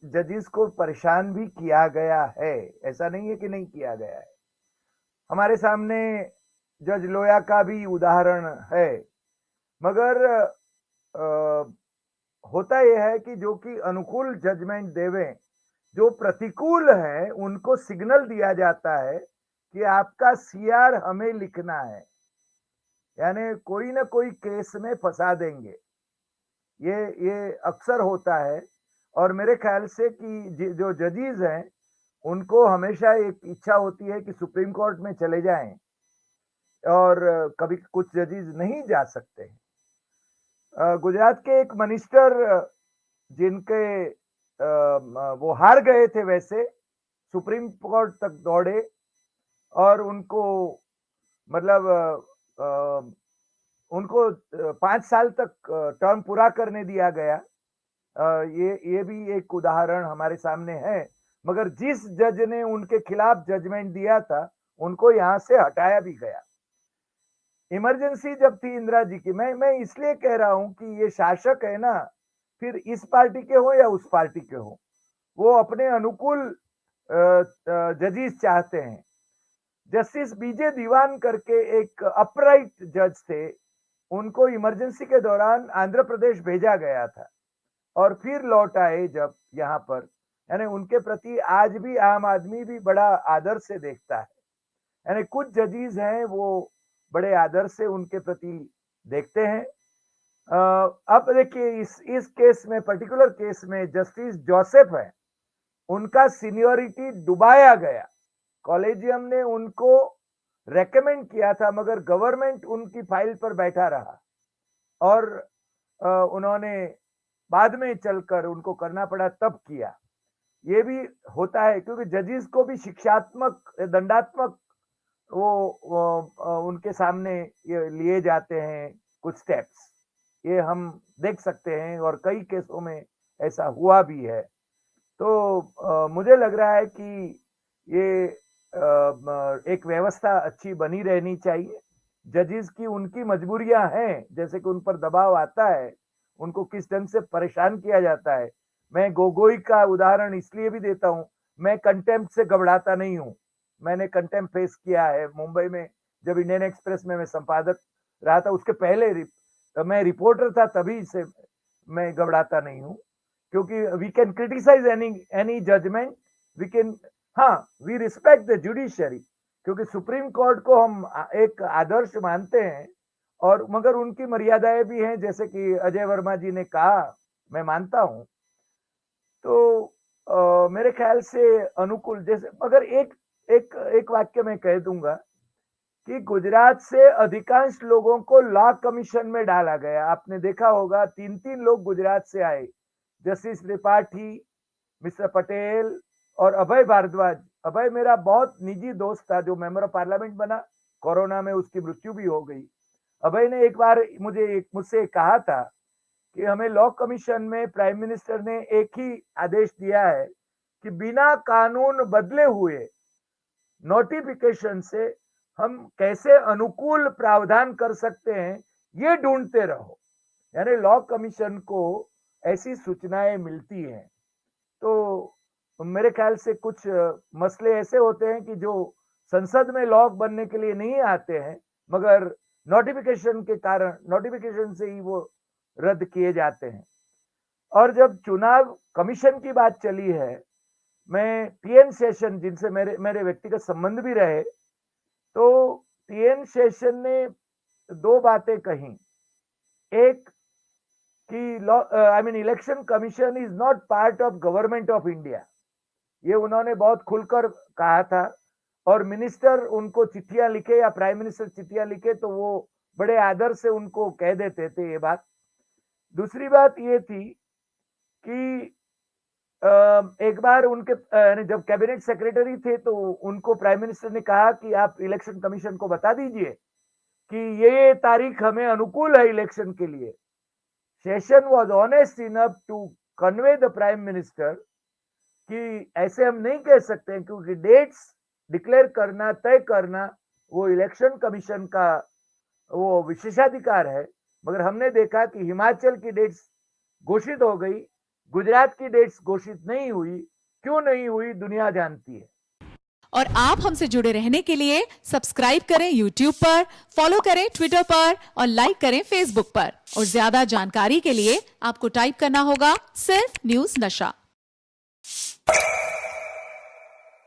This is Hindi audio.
जजेस को परेशान भी किया गया है, ऐसा नहीं है कि नहीं किया गया है। हमारे सामने जज लोया का भी उदाहरण है, मगर होता यह है कि जो कि अनुकूल जजमेंट देवे, जो प्रतिकूल है उनको सिग्नल दिया जाता है कि आपका सीआर हमें लिखना है, यानी कोई ना कोई केस में फंसा देंगे। ये अक्सर होता है। और मेरे ख्याल से कि जो जजेस हैं उनको हमेशा एक इच्छा होती है कि सुप्रीम कोर्ट में चले जाएं, और कभी कुछ जजेस नहीं जा सकते। गुजरात के एक मिनिस्टर जिनके वो हार गए थे, वैसे सुप्रीम कोर्ट तक दौड़े और उनको मतलब उनको 5 साल तक टर्म पूरा करने दिया गया। ये भी एक उदाहरण हमारे सामने है। मगर जिस जज ने उनके खिलाफ जजमेंट दिया था उनको यहां से हटाया भी गया। इमरजेंसी जब थी इंदिरा जी की, मैं इसलिए कह रहा हूं कि ये शासक है ना, फिर इस पार्टी के हो या उस पार्टी के हो, वो अपने अनुकूल जजेस चाहते हैं। जस्टिस बीजे दीवान करके एक अपराइट जज थे, उनको इमरजेंसी के दौरान आंध्र प्रदेश भेजा गया था और फिर लौट आए जब यहाँ पर, यानी उनके प्रति आज भी आम आदमी भी बड़ा आदर से देखता है। यानी कुछ जजेस हैं वो बड़े आदर से उनके प्रति देखते हैं। अब देखिए इस केस में, पर्टिकुलर केस में जस्टिस जोसेफ है, उनका सीनियोरिटी डुबाया गया। कॉलेजियम ने उनको रेकमेंड किया था, मगर गवर्नमेंट उनकी फाइल पर बैठा रहा और उन्होंने बाद में चलकर उनको करना पड़ा, तब किया। ये भी होता है क्योंकि जजेस को भी शिक्षात्मक दंडात्मक वो उनके सामने ये लिए जाते हैं कुछ स्टेप्स, ये हम देख सकते हैं और कई केसों में ऐसा हुआ भी है। तो मुझे लग रहा है कि ये एक व्यवस्था अच्छी बनी रहनी चाहिए। जजेस की उनकी मजबूरियां हैं, जैसे कि उन पर दबाव आता है, उनको किस ढंग से परेशान किया जाता है। मैं गोगोई का उदाहरण इसलिए भी देता हूं, मैं कंटेम्प्ट से घबराता नहीं हूं। मैंने कंटेम्प्ट फेस किया है मुंबई में, जब इंडियन एक्सप्रेस में मैं संपादक रहा था, उसके पहले मैं रिपोर्टर था, तभी से मैं घबराता नहीं हूं, क्योंकि we can criticise any judgement, we can, हाँ, वी रिस्पेक्ट द जुडिशरी, क्योंकि सुप्रीम कोर्ट को हम एक आदर्श मानते हैं, और मगर उनकी मर्यादाएं भी हैं, जैसे कि अजय वर्मा जी ने कहा, मैं मानता हूं। तो मेरे ख्याल से अनुकूल, जैसे, मगर एक एक एक वाक्य मैं कह दूंगा कि गुजरात से अधिकांश लोगों को लॉ कमीशन में डाला गया। आपने देखा होगा 3-3 लोग गुजरात से आए, जस्टिस त्रिपाठी, मिस्टर पटेल और अभय भारद्वाज। अभय मेरा बहुत निजी दोस्त था, जो मेंबर ऑफ पार्लियामेंट बना, कोरोना में उसकी मृत्यु भी हो गई। अभय ने एक बार मुझसे कहा था कि हमें लॉ कमीशन में प्राइम मिनिस्टर ने एक ही आदेश दिया है कि बिना कानून बदले हुए नोटिफिकेशन से हम कैसे अनुकूल प्रावधान कर सकते हैं, ये ढूंढते रहो। यानी लॉ कमीशन को ऐसी सूचनाएं मिलती हैं। तो मेरे ख्याल से कुछ मसले ऐसे होते हैं कि जो संसद में लॉ बनने के लिए नहीं आते हैं, मगर नोटिफिकेशन के कारण, नोटिफिकेशन से ही वो रद्द किए जाते हैं। और जब चुनाव कमीशन की बात चली है, मैं टीएन शेषन, जिनसे मेरे मेरे व्यक्तिगत संबंध भी रहे, तो टीएन शेषन ने 2 बातें कही। एक कि law, I mean election commission is not part of government of India, ये उन्होंने बहुत खुलकर कहा था। और मिनिस्टर उनको चिट्ठियां लिखे या प्राइम मिनिस्टर चिट्ठियां लिखे तो वो बड़े आदर से उनको कह देते थे ये बात। दूसरी बात ये थी कि एक बार उनके जब कैबिनेट सेक्रेटरी थे तो उनको प्राइम मिनिस्टर ने कहा कि आप इलेक्शन कमीशन को बता दीजिए कि ये तारीख हमें अनुकूल है इलेक्शन के लिए। Session was honest enough to convey the prime minister कि ऐसे हम नहीं कह सकते हैं, क्योंकि डेट्स डिक्लेयर करना, तय करना, वो इलेक्शन कमीशन का वो विशेषाधिकार है। मगर हमने देखा कि हिमाचल की डेट्स घोषित हो गई, गुजरात की डेट्स घोषित नहीं हुई, क्यों नहीं हुई दुनिया जानती है। और आप हमसे जुड़े रहने के लिए सब्सक्राइब करें YouTube पर, फॉलो करें ट्विटर पर और लाइक करें Facebook पर। और ज्यादा जानकारी के लिए आपको टाइप करना होगा सिर्फ न्यूज नशा।